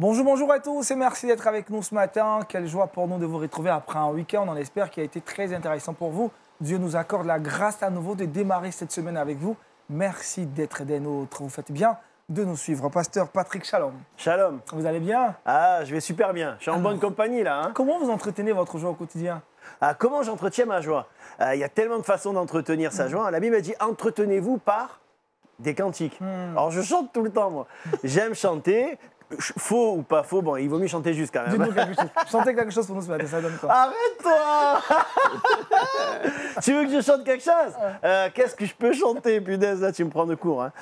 Bonjour, bonjour à tous et merci d'être avec nous ce matin. Quelle joie pour nous de vous retrouver après un week-end. On espère qu'il a été très intéressant pour vous. Dieu nous accorde la grâce à nouveau de démarrer cette semaine avec vous. Merci d'être des nôtres. Vous faites bien de nous suivre. Pasteur Patrick, shalom. Shalom. Vous allez bien? Ah, je vais super bien. Je suis en bonne compagnie là. Hein. Comment vous entretenez votre joie au quotidien? Comment j'entretiens ma joie? Il y a tellement de façons d'entretenir sa joie. La Bible a dit entretenez-vous par des cantiques. Alors je chante tout le temps moi. J'aime chanter. Faux ou pas faux, bon, il vaut mieux chanter juste quand même. Dites-nous quelque chose. Chantez quelque chose pour nous ce matin, ça donne quoi? Arrête-toi. Tu veux que je chante quelque chose? Qu'est-ce que je peux chanter? Punaise, là tu me prends de court. Hein.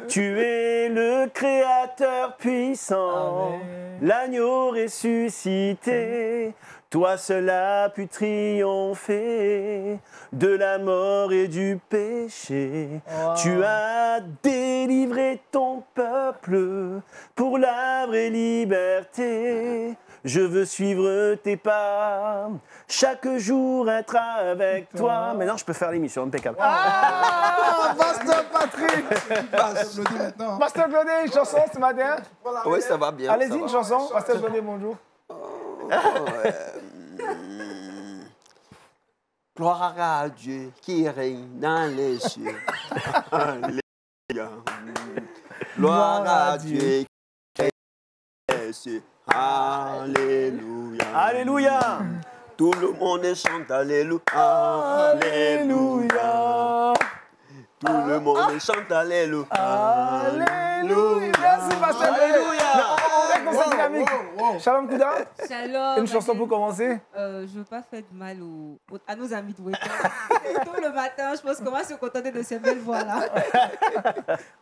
Tu es le Créateur puissant, l'agneau ressuscité. Toi seul as pu triompher de la mort et du péché. Wow. Tu as délivré ton peuple pour la vraie liberté. Je veux suivre tes pas, chaque jour être avec toi. Maintenant, je peux faire l'émission, impeccable. Ah, Pasteur Patrick. Pasteur Claudie, une chanson ce matin? Oui, ça va bien. Allez-y, une chanson. Pasteur Claudie, bonjour. Gloire à Dieu qui règne dans les cieux. Alléluia. Gloire à Dieu qui règne dans les cieux. Alléluia. Alléluia. Tout le monde chante Alléluia. Alléluia. Tout le monde chante Alléluia. Alléluia. Merci, Pasteur. Alléluia. Shalom Kouda. Shalom. Une chanson pour commencer. Je ne veux pas faire de mal à nos amis de Wake Up. Tout le matin, je pense qu'on va se contenter de ces belles voix-là.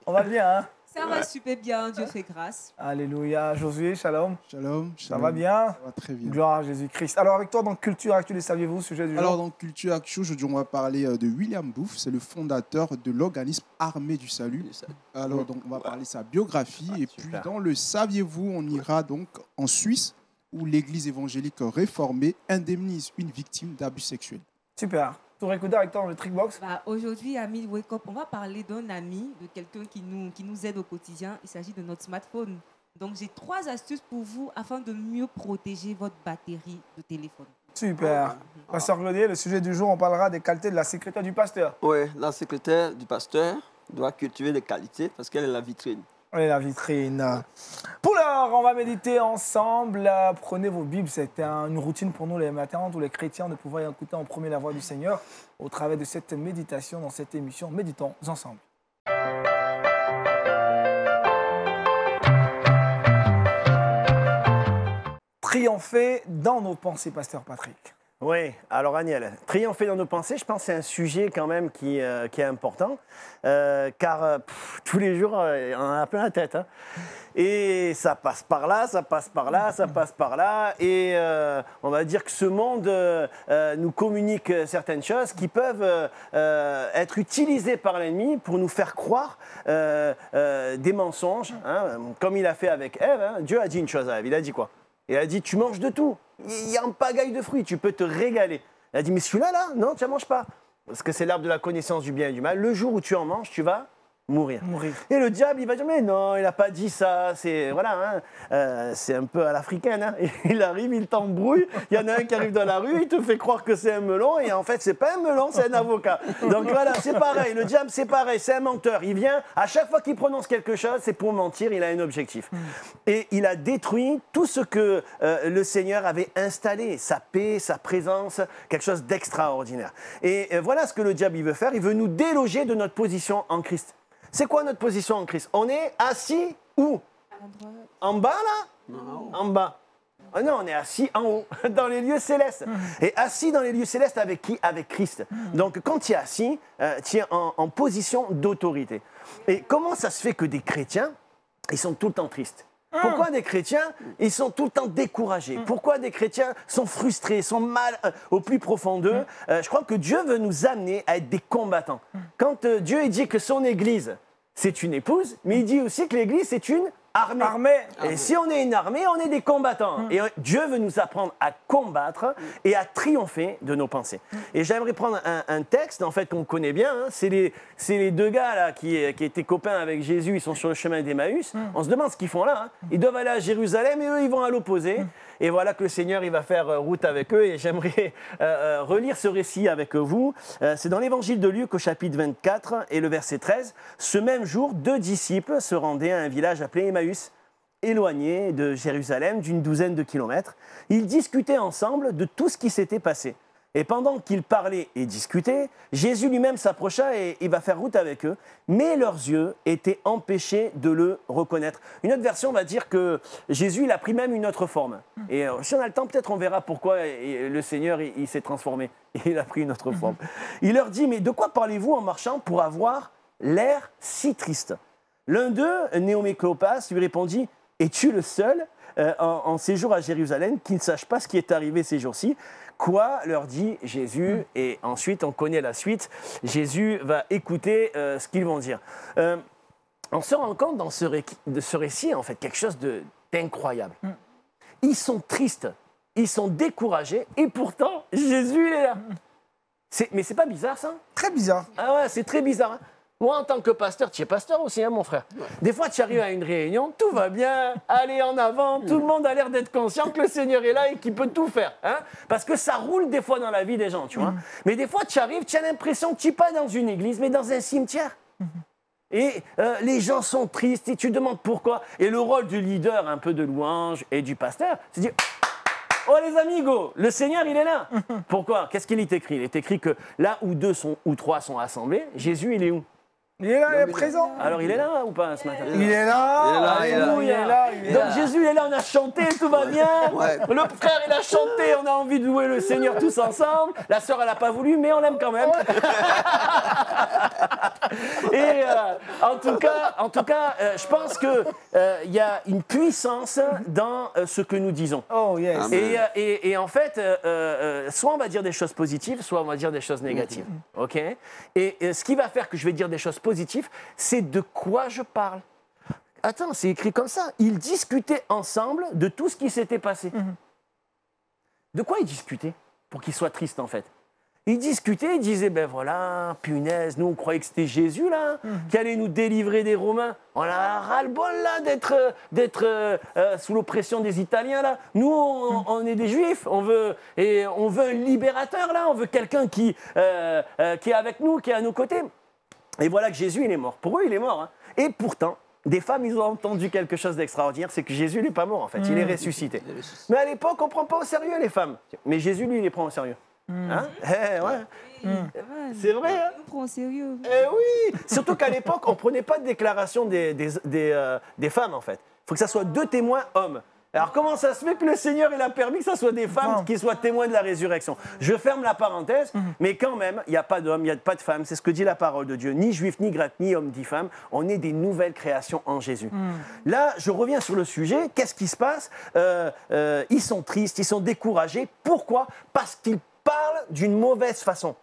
On va bien, hein? Ça va super bien, Dieu fait grâce. Alléluia. Josué, shalom. Shalom. Ça va bien? Ça va très bien. Gloire à Jésus-Christ. Alors avec toi, dans Culture Actu, le saviez-vous, sujet du jour? Alors dans Culture Actu, aujourd'hui on va parler de William Booth, c'est le fondateur de l'organisme Armée du Salut. Alors donc on va parler de sa biographie et puis dans le saviez-vous, on ira donc en Suisse où l'église évangélique réformée indemnise une victime d'abus sexuels. Super. Touré Kouda avec toi dans le Trickbox. Aujourd'hui, amis de Wake Up, on va parler d'un ami, de quelqu'un qui nous aide au quotidien. Il s'agit de notre smartphone. Donc, j'ai 3 astuces pour vous afin de mieux protéger votre batterie de téléphone. Super. Pasteur Claudier, le sujet du jour, on parlera des qualités de la secrétaire du pasteur. Oui, la secrétaire du pasteur doit cultiver des qualités parce qu'elle est la vitrine. Et la vitrine. Pour l'heure, on va méditer ensemble. Prenez vos Bibles. C'est une routine pour nous les matins, tous les chrétiens, de pouvoir écouter en premier la voix du Seigneur au travers de cette méditation dans cette émission. Méditons ensemble. Triompher dans nos pensées, Pasteur Patrick. Oui, alors Aniel, triompher dans nos pensées, je pense que c'est un sujet quand même qui est important, car tous les jours, on en a plein la tête. Hein. Et ça passe par là, ça passe par là, ça passe par là, et on va dire que ce monde nous communique certaines choses qui peuvent être utilisées par l'ennemi pour nous faire croire des mensonges, hein, comme il a fait avec Ève. Hein. Dieu a dit une chose à Ève, il a dit quoi? Il a dit, tu manges de tout. Il y a un pagaille de fruits, tu peux te régaler. Il a dit, mais celui-là, là, non, tu n'en manges pas. Parce que c'est l'arbre de la connaissance du bien et du mal. Le jour où tu en manges, tu vas mourir. Et le diable, il va dire, mais non, il n'a pas dit ça. C'est voilà, hein, c'est un peu à l'africaine. Hein. Il arrive, il t'embrouille. Il y en a un qui arrive dans la rue, il te fait croire que c'est un melon. Et en fait, c'est pas un melon, c'est un avocat. Donc voilà, c'est pareil. Le diable, c'est pareil. C'est un menteur. Il vient, à chaque fois qu'il prononce quelque chose, c'est pour mentir. Il a un objectif. Et il a détruit tout ce que le Seigneur avait installé. Sa paix, sa présence, quelque chose d'extraordinaire. Et voilà ce que le diable, il veut faire. Il veut nous déloger de notre position en Christ. C'est quoi notre position en Christ? On est assis où? En bas, là? Non. En bas. Oh non, on est assis en haut, dans les lieux célestes. Et assis dans les lieux célestes avec qui? Avec Christ. Donc, quand tu es assis, tu es en position d'autorité. Et comment ça se fait que des chrétiens, ils sont tout le temps tristes? Pourquoi des chrétiens, ils sont tout le temps découragés? Pourquoi des chrétiens sont frustrés, sont mal au plus profond d'eux? Je crois que Dieu veut nous amener à être des combattants. Quand Dieu dit que son Église, c'est une épouse, mais il dit aussi que l'Église, c'est une armée. Et si on est une armée, on est des combattants. Et Dieu veut nous apprendre à combattre et à triompher de nos pensées. Et j'aimerais prendre un texte, en fait, qu'on connaît bien. Hein. C'est les deux gars là, qui étaient copains avec Jésus, ils sont sur le chemin d'Emmaüs. On se demande ce qu'ils font là. Hein. Ils doivent aller à Jérusalem et eux, ils vont à l'opposé. Et voilà que le Seigneur, il va faire route avec eux. Et j'aimerais relire ce récit avec vous. C'est dans l'évangile de Luc au chapitre 24 et le verset 13. Ce même jour, 2 disciples se rendaient à un village appelé Emmaüs, éloigné de Jérusalem d'une douzaine de kilomètres. Ils discutaient ensemble de tout ce qui s'était passé. Et pendant qu'ils parlaient et discutaient, Jésus lui-même s'approcha et il va faire route avec eux. Mais leurs yeux étaient empêchés de le reconnaître. Une autre version va dire que Jésus, il a pris même une autre forme. Et si on a le temps, peut-être on verra pourquoi le Seigneur, il s'est transformé. Il a pris une autre forme. Il leur dit, mais de quoi parlez-vous en marchant pour avoir l'air si triste? L'un d'eux, Néomé Cléopas, lui répondit, es-tu le seul en séjour à Jérusalem qui ne sache pas ce qui est arrivé ces jours-ci? Quoi, leur dit Jésus, et ensuite on connaît la suite. Jésus va écouter ce qu'ils vont dire. On se rend compte dans ce récit, en fait, quelque chose d'incroyable. Ils sont tristes, ils sont découragés, et pourtant, Jésus, il est là. Mais c'est pas bizarre, ça? Très bizarre. Ah ouais, c'est très bizarre. Hein. Moi, en tant que pasteur, tu es pasteur aussi, hein, mon frère. Ouais. Des fois, tu arrives à une réunion, tout va bien, allez en avant, tout le monde a l'air d'être conscient que le Seigneur est là et qu'il peut tout faire. Hein, parce que ça roule des fois dans la vie des gens, tu vois. Mais des fois, tu arrives, tu as l'impression que tu n'es pas dans une église, mais dans un cimetière. Et les gens sont tristes et tu te demandes pourquoi. Et le rôle du leader, un peu de louange et du pasteur, c'est de dire... Oh les amigos, le Seigneur, il est là. Pourquoi? Qu'est-ce qu'il est écrit? Il est écrit que là où 2 ou 3 sont assemblés, Jésus, il est où? Il est là, il est présent. Alors, il est là ou pas ce matin? Il est là. Il est là. Donc, Jésus est là, on a chanté, tout va bien. Ouais. Le frère, il a chanté, on a envie de louer le Seigneur tous ensemble. La sœur, elle n'a pas voulu, mais on l'aime quand même. Et en tout cas, je pense qu'il y a une puissance dans ce que nous disons. Oh, yes. Et en fait, soit on va dire des choses positives, soit on va dire des choses négatives. OK? Et ce qui va faire que je vais dire des choses positives, c'est de quoi je parle. Attends, c'est écrit comme ça. Ils discutaient ensemble de tout ce qui s'était passé. De quoi ils discutaient? Pour qu'ils soient tristes, en fait. Ils discutaient, ils disaient, ben voilà, punaise, nous on croyait que c'était Jésus là, qui allait nous délivrer des Romains. On a ras-le-bol là d'être sous l'oppression des Italiens là. Nous on est des Juifs, on veut un libérateur là, on veut quelqu'un qui est avec nous, qui est à nos côtés. Et voilà que Jésus il est mort. Pour eux il est mort. Hein. Et pourtant, des femmes, ils ont entendu quelque chose d'extraordinaire, c'est que Jésus n'est pas mort en fait, il est ressuscité. Mais à l'époque, on ne prend pas au sérieux les femmes. Mais Jésus, lui, il les prend au sérieux. Hein? Ouais. C'est vrai, hein? On prend au sérieux. Eh oui! Surtout qu'à l'époque, on ne prenait pas de déclaration des femmes, en fait. Il faut que ça soit 2 témoins hommes. Alors, comment ça se fait que le Seigneur il a permis que ça soit des femmes qui soient témoins de la résurrection? Je ferme la parenthèse, mais quand même, il n'y a pas d'hommes, il n'y a pas de femmes. C'est ce que dit la parole de Dieu. Ni juif, ni grec, ni homme, ni femme. On est des nouvelles créations en Jésus. Là, je reviens sur le sujet. Qu'est-ce qui se passe? Ils sont tristes, ils sont découragés. Pourquoi? Parce qu'ils parlent d'une mauvaise façon.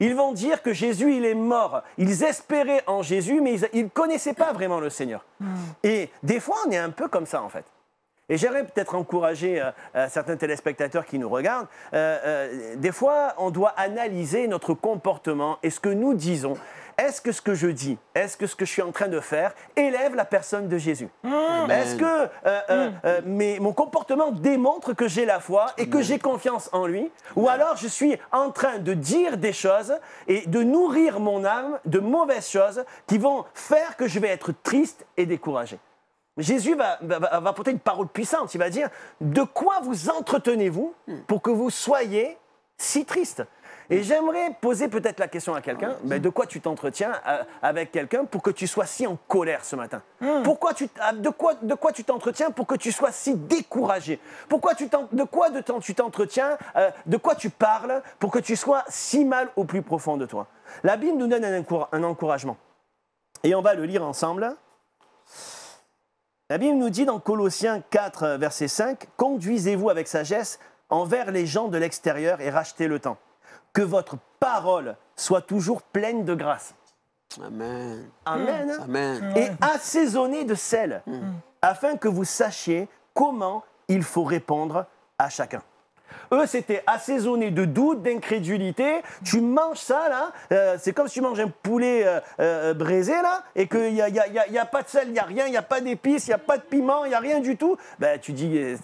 Ils vont dire que Jésus, il est mort. Ils espéraient en Jésus, mais ils ne connaissaient pas vraiment le Seigneur. Et des fois, on est un peu comme ça, en fait. Et j'aimerais peut-être encourager certains téléspectateurs qui nous regardent. Des fois, on doit analyser notre comportement et ce que nous disons. Est-ce que ce que je dis, est-ce que ce que je suis en train de faire élève la personne de Jésus? Est-ce que mon comportement démontre que j'ai la foi et que j'ai confiance en lui? Ou alors je suis en train de dire des choses et de nourrir mon âme de mauvaises choses qui vont faire que je vais être triste et découragé? Jésus va apporter une parole puissante. Il va dire, de quoi vous entretenez-vous pour que vous soyez si triste? Et j'aimerais poser peut-être la question à quelqu'un, mais de quoi tu t'entretiens avec quelqu'un pour que tu sois si en colère ce matin? De quoi tu t'entretiens pour que tu sois si découragé? De quoi tu t'entretiens, de quoi tu parles pour que tu sois si mal au plus profond de toi? La Bible nous donne un encouragement. Et on va le lire ensemble. La Bible nous dit dans Colossiens 4, verset 5, « Conduisez-vous avec sagesse envers les gens de l'extérieur et rachetez le temps. Que votre parole soit toujours pleine de grâce. » Amen. Amen. Amen. Et assaisonnée de sel, afin que vous sachiez comment il faut répondre à chacun. Eux, c'était assaisonné de doute, d'incrédulité. Tu manges ça, là, c'est comme si tu manges un poulet braisé, là, et qu'il n'y a pas de sel, il n'y a rien, il n'y a pas d'épices, il n'y a pas de piment, il n'y a rien du tout. Ben, tu dis,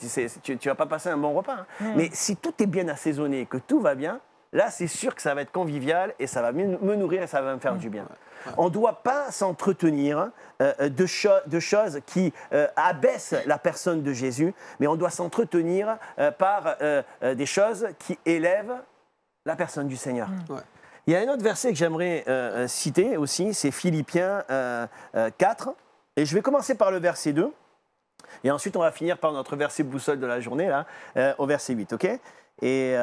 tu ne vas pas passer un bon repas. Hein. Mais si tout est bien assaisonné, que tout va bien, là, c'est sûr que ça va être convivial et ça va me nourrir et ça va me faire du bien. On ne doit pas s'entretenir de choses qui abaissent la personne de Jésus, mais on doit s'entretenir par des choses qui élèvent la personne du Seigneur. Ouais. Il y a un autre verset que j'aimerais citer aussi, c'est Philippiens 4. Et je vais commencer par le verset 2. Et ensuite, on va finir par notre verset boussole de la journée, là, au verset 8. Okay, et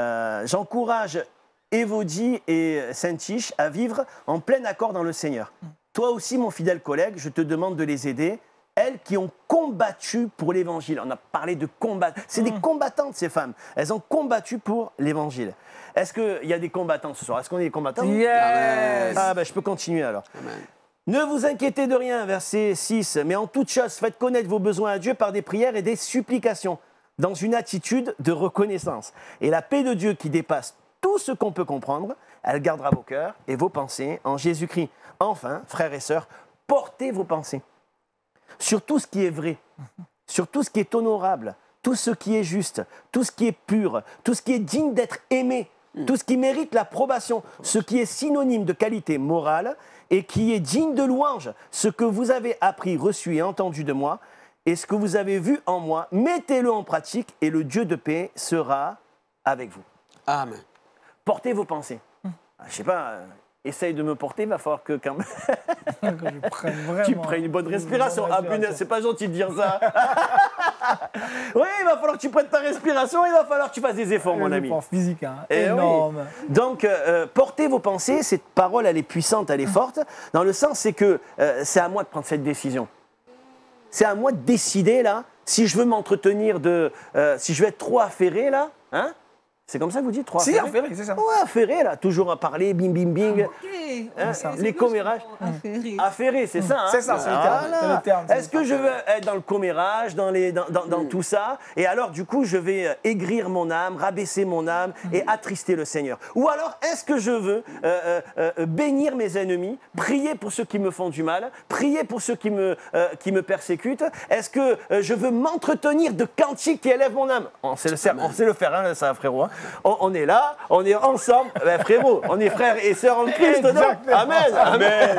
j'encourage Évodie et Saint-Tiche à vivre en plein accord dans le Seigneur. Toi aussi, mon fidèle collègue, je te demande de les aider, elles qui ont combattu pour l'Évangile. On a parlé de combat. C'est des combattantes, ces femmes. Elles ont combattu pour l'Évangile. Est-ce qu'il y a des combattants ce soir? Est-ce qu'on est des combattants? Yes. Ah, ben, je peux continuer alors. Amen. Ne vous inquiétez de rien, verset 6, mais en toute chose, faites connaître vos besoins à Dieu par des prières et des supplications, dans une attitude de reconnaissance. Et la paix de Dieu qui dépasse tout ce qu'on peut comprendre, elle gardera vos cœurs et vos pensées en Jésus-Christ. Enfin, frères et sœurs, portez vos pensées sur tout ce qui est vrai, sur tout ce qui est honorable, tout ce qui est juste, tout ce qui est pur, tout ce qui est digne d'être aimé, tout ce qui mérite l'approbation, ce qui est synonyme de qualité morale et qui est digne de louange, ce que vous avez appris, reçu et entendu de moi, et ce que vous avez vu en moi, mettez-le en pratique et le Dieu de paix sera avec vous. Amen. Portez vos pensées. Je ne sais pas, essaye de me porter, il va falloir que quand même tu prennes une bonne respiration. Ah punaise, c'est pas gentil de dire ça. Oui, il va falloir que tu prennes ta respiration, il va falloir que tu fasses des efforts, mon ami. Physique, hein. Énorme. Oui. Donc, portez vos pensées, cette parole, elle est puissante, elle est forte, dans le sens, c'est que c'est à moi de prendre cette décision. C'est à moi de décider, là, si je veux m'entretenir si je veux être trop affairé, là, hein. C'est comme ça que vous dites, trop affairé? Si, affairé, c'est ça. Ouais, affairé, là, toujours à parler, bing, bing, bing. Okay. Hein, les commérages. Affairé, c'est ça. Hein? C'est ça, c'est le terme. Est-ce que je veux être dans le commérage, dans tout ça? Et alors, du coup, je vais aigrir mon âme, rabaisser mon âme et attrister le Seigneur. Ou alors, est-ce que je veux bénir mes ennemis, prier pour ceux qui me font du mal, prier pour ceux qui me persécutent? Est-ce que je veux m'entretenir de cantiques qui élèvent mon âme? On sait le faire, hein, ça, frérot. Hein? On est là, on est ensemble. Ben, frérot, on est frères et sœurs en Christ, non? Amen. Amen.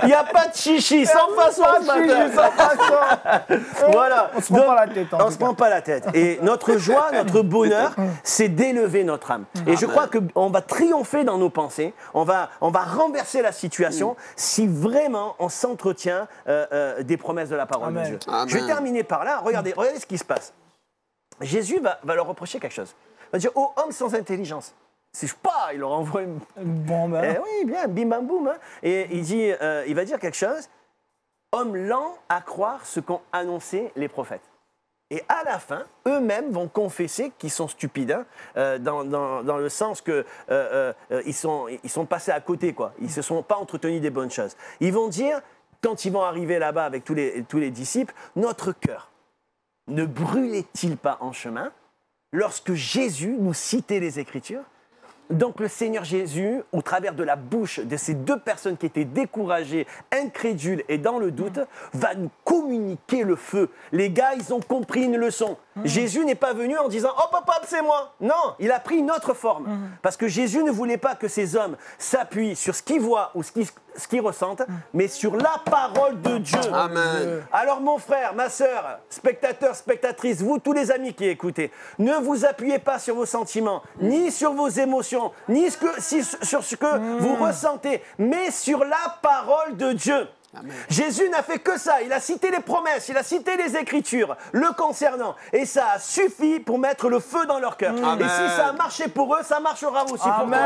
Il n'y a pas de chichi, sans façon ce matin. Voilà. On ne se prend pas la tête. On ne se prend pas la tête. Et notre joie, notre bonheur, c'est d'élever notre âme. Et je crois qu'on va triompher dans nos pensées. On va renverser la situation si vraiment on s'entretient des promesses de la parole de Dieu. Amen. Je vais terminer par là. Regardez ce qui se passe. Jésus va leur reprocher quelque chose. Il va dire, oh, homme sans intelligence. C'est pas, il leur envoie une bombe. Oui, bien, bim bam boum. Hein. Et il va dire quelque chose. Homme lent à croire ce qu'ont annoncé les prophètes. Et à la fin, eux-mêmes vont confesser qu'ils sont stupides, hein, dans le sens que ils sont passés à côté, quoi. Ils se sont pas entretenus des bonnes choses. Ils vont dire, quand ils vont arriver là-bas avec tous les disciples, notre cœur ne brûlait-il pas en chemin lorsque Jésus nous citait les Écritures? Donc le Seigneur Jésus, au travers de la bouche de ces deux personnes qui étaient découragées, incrédules et dans le doute, va nous communiquer le feu. Les gars, ils ont compris une leçon. Jésus n'est pas venu en disant « Oh papa, c'est moi !» Non, il a pris une autre forme. Parce que Jésus ne voulait pas que ces hommes s'appuient sur ce qu'ils voient ou ce qu'ils ressentent, mais sur la parole de Dieu. Amen. Alors mon frère, ma sœur, spectateurs, spectatrices, vous tous les amis qui écoutez, ne vous appuyez pas sur vos sentiments, ni sur vos émotions, ni sur ce que vous ressentez, mais sur la parole de Dieu. Amen. Jésus n'a fait que ça, il a cité les promesses, il a cité les Écritures le concernant, et ça a suffi pour mettre le feu dans leur cœur. Et si ça a marché pour eux, ça marchera aussi pour toi.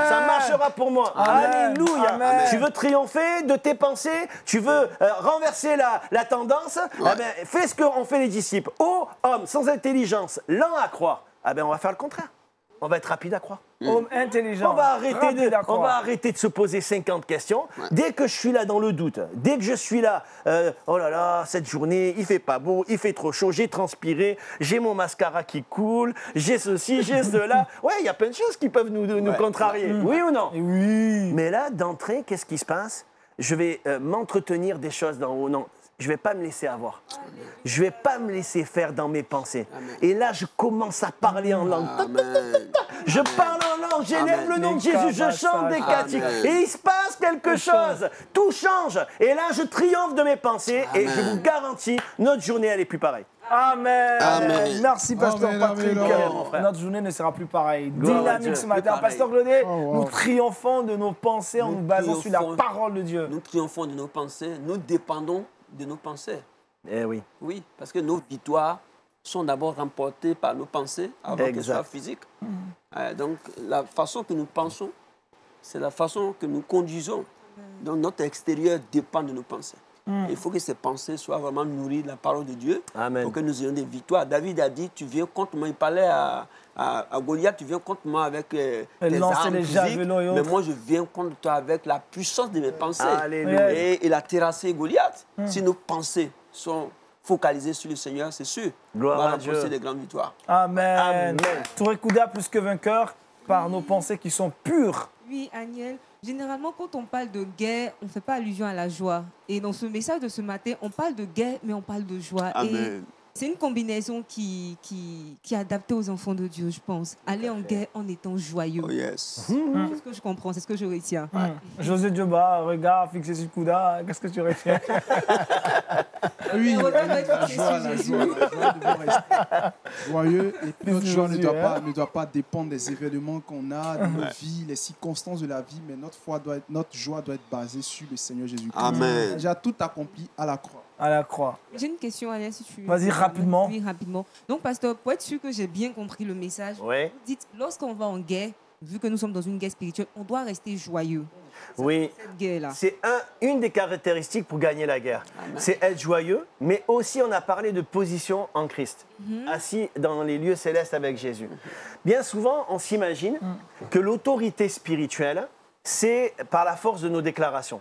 Ça marchera pour moi. Amen. Alléluia. Amen. Tu veux triompher de tes pensées, tu veux renverser la tendance, eh ben, fais ce qu'ont fait les disciples. Ô homme sans intelligence, lent à croire, on va faire le contraire. On va être rapide à croire. Homme intelligent. On va arrêter Rapide à croire. de se poser 50 questions. Dès que je suis là dans le doute, dès que je suis là, oh là là, cette journée, il fait pas beau, il fait trop chaud, j'ai transpiré, j'ai mon mascara qui coule, j'ai ceci, j'ai cela. Ouais, il y a plein de choses qui peuvent nous contrarier. Oui ou non? Oui. Mais là, d'entrée, qu'est-ce qui se passe? Je vais m'entretenir des choses d'en haut. Non, je ne vais pas me laisser avoir. Je ne vais pas me laisser faire dans mes pensées. Et là, je commence à parler en langue. Je parle en langue, j'élève le nom de Jésus, je chante des cantiques. Et il se passe quelque chose. Tout change. Et là, je triomphe de mes pensées. Et je vous garantis, notre journée, elle n'est plus pareille. Amen. Amen. Merci, Pasteur Amen, Patrick. amen, mon frère. Notre journée ne sera plus pareille. Gloire à Dynamique Dieu. ce matin. Plus Pasteur pareil. Claudet, Oh, wow. nous triomphons de nos pensées en Nous nous basant sur la triomphons. parole de Dieu. Nous triomphons de nos pensées, nous dépendons de nos pensées. Eh oui. Oui, parce que nos victoires sont d'abord remportées par nos pensées avant qu'elles Exact. soient physiques. Donc, la façon que nous pensons, c'est la façon que nous conduisons. Donc, notre extérieur dépend de nos pensées. Il faut que ces pensées soient vraiment nourries de la parole de Dieu Amen. pour que nous ayons des victoires. David a dit, tu viens contre moi. Il parlait à Goliath, tu viens contre moi avec tes lancer armes les physiques, javelots et mais autres. moi je viens contre toi avec la puissance de mes pensées. Alléluia. Et il a terrassé Goliath. Si nos pensées sont focalisées sur le Seigneur, c'est sûr, Gloire on va à Dieu. remporter des grandes victoires. Amen. Amen. Touré Kouda plus que vainqueur par nos pensées qui sont pures. Oui, Agnel. Généralement, quand on parle de guerre, on ne fait pas allusion à la joie. Et dans ce message de ce matin, on parle de guerre, mais on parle de joie. Et Amen. c'est une combinaison qui est adaptée aux enfants de Dieu, je pense. Aller en guerre en étant joyeux. Oh yes. C'est ce que je comprends, c'est ce que je retiens. José Dioba, regard fixé sur Kouda, qu'est-ce que tu retiens? Oui, Le regard doit être la fixé joie, sur la Jésus. joie, la joie devant rester joyeux. Et puis notre joie Jésus, ne doit pas dépendre des événements qu'on a, de nos vies, les circonstances de la vie, mais notre joie doit être basée sur le Seigneur Jésus-Christ. Amen. Déjà tout accompli à la croix. À la croix. J'ai une question, Agnel, si tu... Vas-y, rapidement. Oui, rapidement. Donc, pasteur, pour être sûr que j'ai bien compris le message, Oui. vous dites, lorsqu'on va en guerre, vu que nous sommes dans une guerre spirituelle, on doit rester joyeux. Oui. Cette guerre-là. C'est une des caractéristiques pour gagner la guerre. C'est être joyeux, mais aussi on a parlé de position en Christ, assis dans les lieux célestes avec Jésus. Bien souvent, on s'imagine que l'autorité spirituelle, c'est par la force de nos déclarations.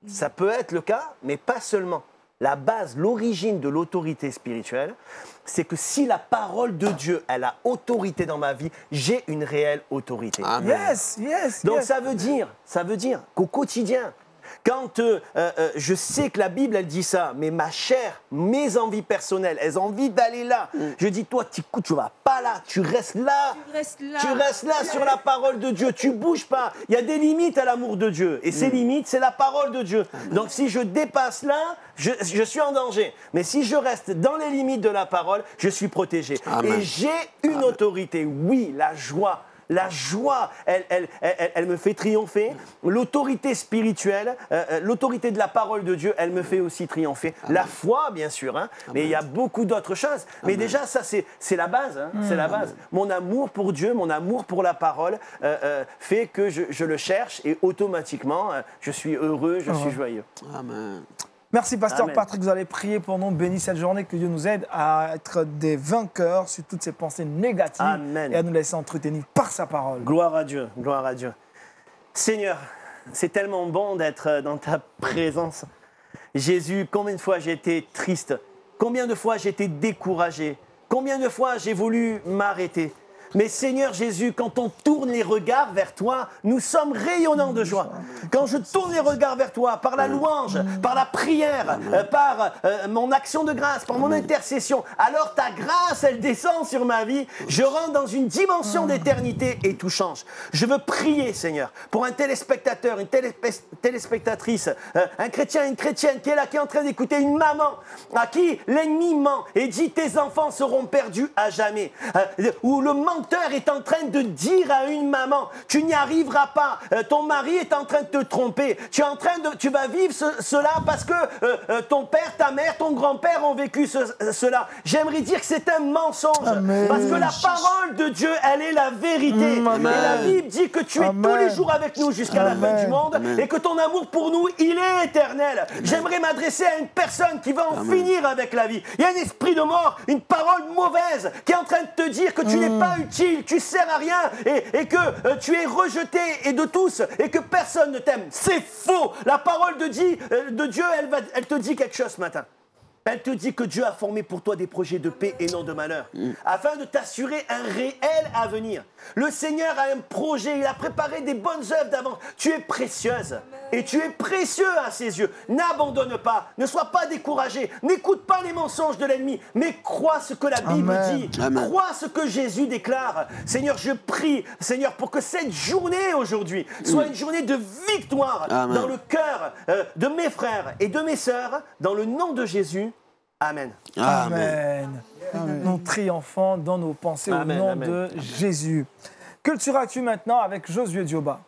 Ça peut être le cas, mais pas seulement. La base, l'origine de l'autorité spirituelle, c'est que si la parole de Dieu, elle a autorité dans ma vie, j'ai une réelle autorité. Amen. Yes, yes. Donc yes. ça veut dire qu'au quotidien, quand je sais que la Bible, elle dit ça, mais ma chair, mes envies personnelles, elles ont envie d'aller là. Je dis, toi, tu vas pas là, tu restes là. Tu restes là. Tu restes là sur la parole de Dieu, tu bouges pas. Il y a des limites à l'amour de Dieu. Et ces limites, c'est la parole de Dieu. Donc si je dépasse là, je suis en danger. Mais si je reste dans les limites de la parole, je suis protégé. Amen. Et j'ai une autorité. Oui, la joie. La joie, elle me fait triompher. L'autorité spirituelle, l'autorité de la parole de Dieu, elle me fait aussi triompher. Amen. La foi, bien sûr, hein, mais il y a beaucoup d'autres choses. Mais déjà, ça, c'est la base. Hein, c'est la base. Mon amour pour Dieu, mon amour pour la parole fait que je le cherche et automatiquement, je suis heureux, je suis joyeux. Amen. Merci, Pasteur Amen. Patrick. Vous allez prier pour nous. Bénis cette journée. Que Dieu nous aide à être des vainqueurs sur toutes ces pensées négatives. Amen. Et à nous laisser entretenir par sa parole. Gloire à Dieu, gloire à Dieu. Seigneur, c'est tellement bon d'être dans ta présence. Jésus, combien de fois j'ai été triste, combien de fois j'ai été découragé, combien de fois j'ai voulu m'arrêter. Mais Seigneur Jésus, quand on tourne les regards vers toi, nous sommes rayonnants de joie. Quand je tourne les regards vers toi, par la louange, par la prière, par mon action de grâce, par mon intercession, alors ta grâce, elle descend sur ma vie. Je rentre dans une dimension d'éternité et tout change. Je veux prier, Seigneur, pour un téléspectateur, une téléspectatrice, un chrétien, une chrétienne qui est là, qui est en train d'écouter, une maman à qui l'ennemi ment et dit tes enfants seront perdus à jamais. Ou le menteur est en train de dire à une maman, tu n'y arriveras pas, ton mari est en train de te tromper, tu vas vivre cela parce que ton père, ta mère, ton grand-père ont vécu cela. J'aimerais dire que c'est un mensonge, Amen. parce que la parole de Dieu, elle est la vérité. Amen. Et la Bible dit que tu es Amen. tous les jours avec nous jusqu'à la fin Amen. du monde, Amen. et que ton amour pour nous, il est éternel. J'aimerais m'adresser à une personne qui va finir avec la vie. Il y a un esprit de mort, une parole mauvaise qui est en train de te dire que tu n'es pas utile inutile, tu sers à rien et que tu es rejeté et de tous et que personne ne t'aime. C'est faux. La parole de Dieu, elle te dit quelque chose ce matin. Elle te dit que Dieu a formé pour toi des projets de paix et non de malheur, afin de t'assurer un réel avenir. Le Seigneur a un projet, il a préparé des bonnes œuvres d'avance. Tu es précieuse et tu es précieux à ses yeux. N'abandonne pas, ne sois pas découragé, n'écoute pas les mensonges de l'ennemi, mais crois ce que la Bible dit, crois ce que Jésus déclare. Seigneur, je prie, Seigneur, pour que cette journée aujourd'hui soit une journée de victoire dans le cœur de mes frères et de mes sœurs, dans le nom de Jésus. Amen. Amen. Nous triomphons dans nos pensées au nom de Jésus. Culture Actu maintenant avec Josué Dioba.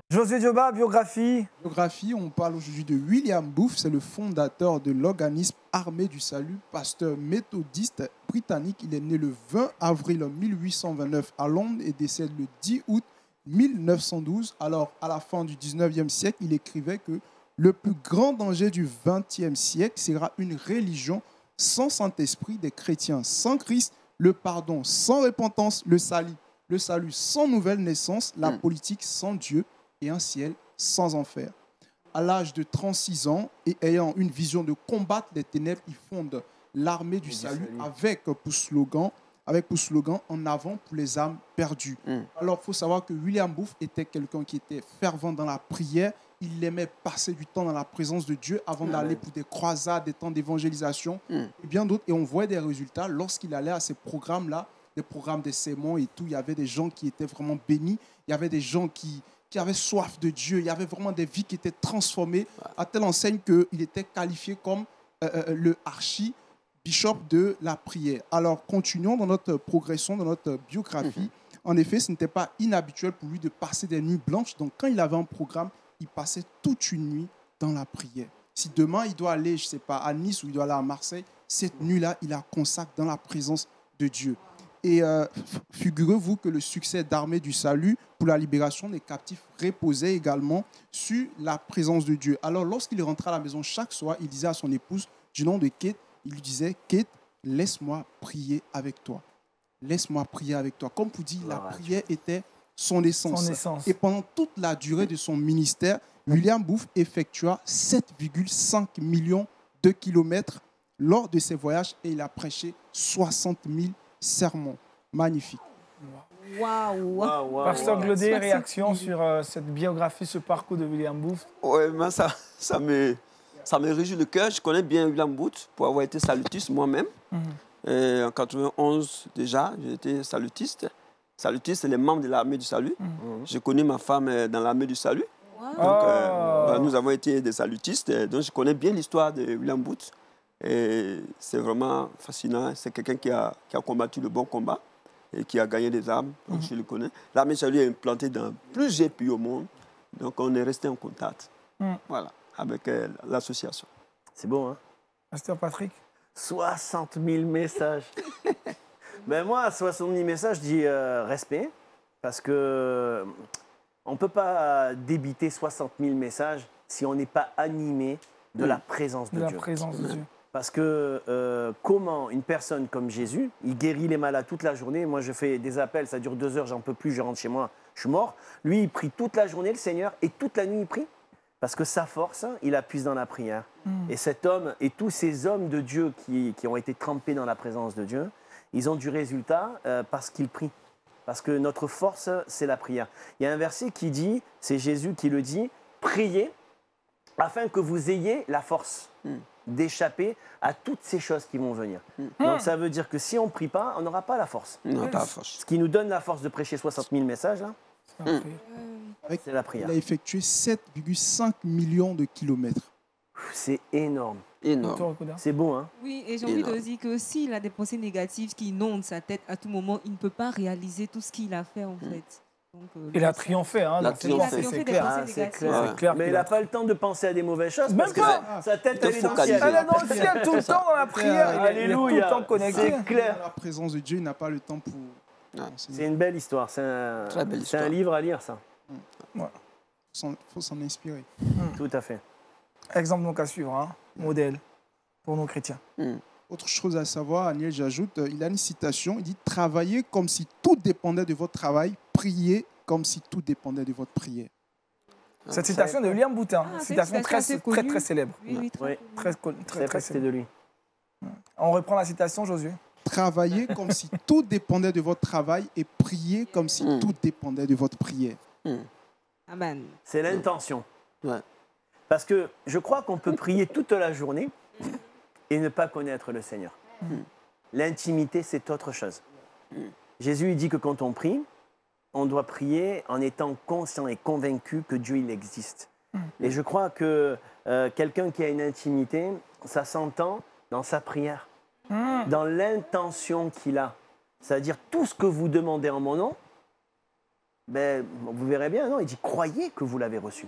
Josué Dioba, biographie. Biographie, on parle aujourd'hui de William Booth, c'est le fondateur de l'organisme Armée du Salut, pasteur méthodiste britannique. Il est né le 20 avril 1829 à Londres et décède le 10 août 1912. Alors, à la fin du 19e siècle, il écrivait que le plus grand danger du 20e siècle sera une religion sans Saint-Esprit, des chrétiens sans Christ, le pardon sans repentance, le salut sans nouvelle naissance, la politique sans Dieu et un ciel sans enfer. À l'âge de 36 ans et ayant une vision de combattre les ténèbres, il fonde l'Armée du Salut avec pour slogan en avant pour les âmes perdues. Alors, il faut savoir que William Booth était quelqu'un qui était fervent dans la prière. Il aimait passer du temps dans la présence de Dieu avant d'aller pour des croisades, des temps d'évangélisation et bien d'autres. Et on voit des résultats lorsqu'il allait à ces programmes-là, des programmes des sermons et tout. Il y avait des gens qui étaient vraiment bénis. Il y avait des gens qui avaient soif de Dieu. Il y avait vraiment des vies qui étaient transformées à telle enseigne qu'il était qualifié comme le archi-bishop de la prière. Alors, continuons dans notre progression, dans notre biographie. En effet, ce n'était pas inhabituel pour lui de passer des nuits blanches. Donc, quand il avait un programme, il passait toute une nuit dans la prière. Si demain, il doit aller, je ne sais pas, à Nice ou il doit aller à Marseille, cette nuit-là, il la consacre dans la présence de Dieu. Et figurez-vous que le succès d'Armée du Salut pour la libération des captifs reposait également sur la présence de Dieu. Alors, lorsqu'il rentrait à la maison chaque soir, il disait à son épouse, du nom de Kate, il lui disait, Kate, laisse-moi prier avec toi. Laisse-moi prier avec toi. Comme pour dire, la prière était son essence. Et pendant toute la durée de son ministère, William Booth effectua 7,5 millions de kilomètres lors de ses voyages et il a prêché 60 000 sermons. Magnifique. Waouh. Pasteur Glodé, réaction sur cette biographie, ce parcours de William Booth? Oui, mais ça me réjouit le cœur. Je connais bien William Booth pour avoir été salutiste moi-même. Et en 91 déjà, j'étais salutiste. Salutiste, c'est les membres de l'Armée du Salut. J'ai connu ma femme dans l'Armée du Salut. Donc, nous avons été des salutistes. Donc, je connais bien l'histoire de William Booth. Et c'est vraiment fascinant. C'est quelqu'un qui a combattu le bon combat et qui a gagné des âmes. Donc, je le connais. L'Armée du Salut est implantée dans plusieurs pays au monde. Donc, on est resté en contact. Voilà, avec l'association. C'est beau, hein? Pasteur Patrick? 60 000 messages. Ben moi, 60 000 messages, je dis respect, parce que on ne peut pas débiter 60 000 messages si on n'est pas animé de la présence de Dieu. Parce que comment une personne comme Jésus, il guérit les malades toute la journée. Moi, je fais des appels, ça dure 2 heures, j'en peux plus, je rentre chez moi, je suis mort. Lui, il prie toute la journée, le Seigneur, et toute la nuit, il prie. Parce que sa force, il la puise dans la prière. Et cet homme, et tous ces hommes de Dieu qui ont été trempés dans la présence de Dieu, ils ont du résultat parce qu'ils prient. Parce que notre force, c'est la prière. Il y a un verset qui dit, c'est Jésus qui le dit, priez afin que vous ayez la force d'échapper à toutes ces choses qui vont venir. Donc ça veut dire que si on ne prie pas, on n'aura pas la force. Non, pas la force. Ce qui nous donne la force de prêcher 60 000 messages, là, c'est la prière. Il a effectué 7,5 millions de kilomètres. C'est énorme. C'est beau, hein? Oui, et j'ai envie de dire que s'il a des pensées négatives qui inondent sa tête à tout moment, il ne peut pas réaliser tout ce qu'il a fait, en fait. Donc, il a triomphé, hein? C'est clair. Mais il n'a pas le temps de penser à des mauvaises choses. Même pas. Sa tête, elle est dans le ciel. Elle est dans le ciel tout le temps dans la prière. Alléluia. Il est tout le temps connecté. C'est clair. Dans la présence de Dieu, il n'a pas le temps pour... C'est une belle histoire. C'est un livre à lire, ça. Il faut s'en inspirer. Tout à fait. Exemple donc à suivre, hein? Modèle. pour nos chrétiens. Autre chose à savoir, Aniel, j'ajoute, il a une citation, il dit « Travaillez comme si tout dépendait de votre travail, priez comme si tout dépendait de votre prière. » Cette citation de William Boutin, citation très célèbre. Oui, très c'était de lui. On reprend la citation, Josué. Travaillez comme si tout dépendait de votre travail et priez comme si tout dépendait de votre prière. Amen. C'est l'intention. Ouais. Parce que je crois qu'on peut prier toute la journée et ne pas connaître le Seigneur. L'intimité, c'est autre chose. Jésus il dit que quand on prie, on doit prier en étant conscient et convaincu que Dieu il existe. Et je crois que quelqu'un qui a une intimité, ça s'entend dans sa prière, dans l'intention qu'il a. C'est-à-dire tout ce que vous demandez en mon nom, ben, vous verrez bien, non, il dit croyez que vous l'avez reçu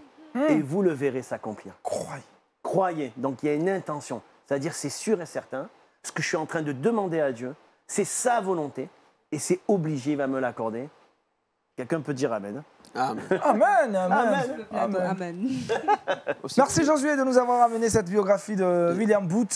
et vous le verrez s'accomplir. Croyez. Croyez, donc il y a une intention, c'est-à-dire c'est sûr et certain, ce que je suis en train de demander à Dieu, c'est sa volonté et c'est obligé, il va me l'accorder. Quelqu'un peut dire Amen. Amen. Amen, amen, Amen. Amen. Merci Josué de nous avoir amené cette biographie de William Booth,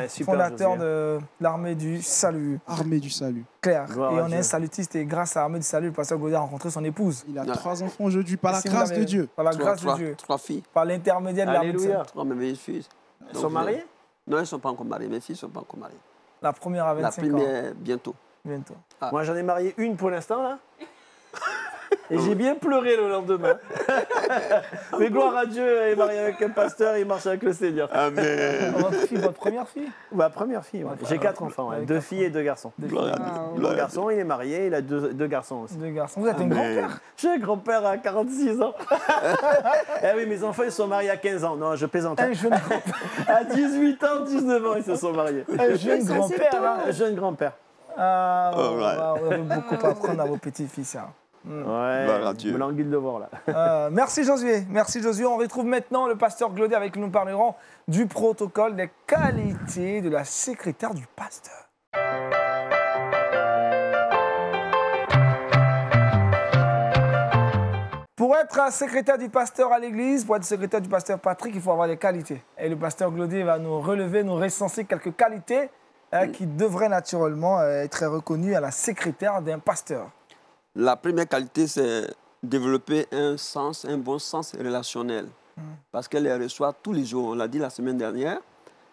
super, fondateur Josué. de l'Armée du Salut. Armée du salut. Claire. Gloire Et à on est Dieu. un salutiste et grâce à l'Armée du Salut, le pasteur Gaudet a rencontré son épouse. Il a 3 enfants aujourd'hui par la Si vous grâce avez- de Dieu. Par la grâce de Dieu. Trois filles. Par l'intermédiaire de l'Armée du Alléluia. Salut. Trois merveilleuses filles. Ils sont mariés? Non, elles ne sont pas encore mariées. Mes filles ne sont pas encore mariées. La première à La 25 ans. première, bientôt. Bientôt. Moi j'en ai marié une pour l'instant là. Et j'ai bien pleuré le lendemain. Mais gloire à Dieu, elle est mariée avec un pasteur et il marche avec le Seigneur. Amen. Votre première fille Ma première fille, ouais. J'ai 4 enfants, ouais. 2 filles et 2 garçons. Gloire à Dieu. Mon Gloire à Dieu. garçon, il est marié, il a deux garçons aussi. Deux garçons. Vous êtes un grand-père. J'ai un grand-père à 46 ans. Eh oui, mes enfants, ils sont mariés à 15 ans. Non, je plaisante. Un jeune grand-père. À 18 ans, 19 ans, ils se sont mariés. Un jeune Ça, c'est grand-père. tôt. hein. Un jeune grand-père. Ah, Alright. vous avez beaucoup à apprendre à vos petits-fils. hein. Ouais, Gloire à Dieu. me languit de le voir là. Merci Josué. Merci Josué. On retrouve maintenant le pasteur Glaudet avec qui nous parlerons du protocole des qualités de la secrétaire du pasteur. Pour être un secrétaire du pasteur à l'église, pour être secrétaire du pasteur Patrick, il faut avoir des qualités. Et le pasteur Glaudet va nous relever, nous recenser quelques qualités qui devraient naturellement être reconnues à la secrétaire d'un pasteur. La première qualité, c'est développer un bon sens relationnel. Parce qu'elle les reçoit tous les jours. On l'a dit la semaine dernière,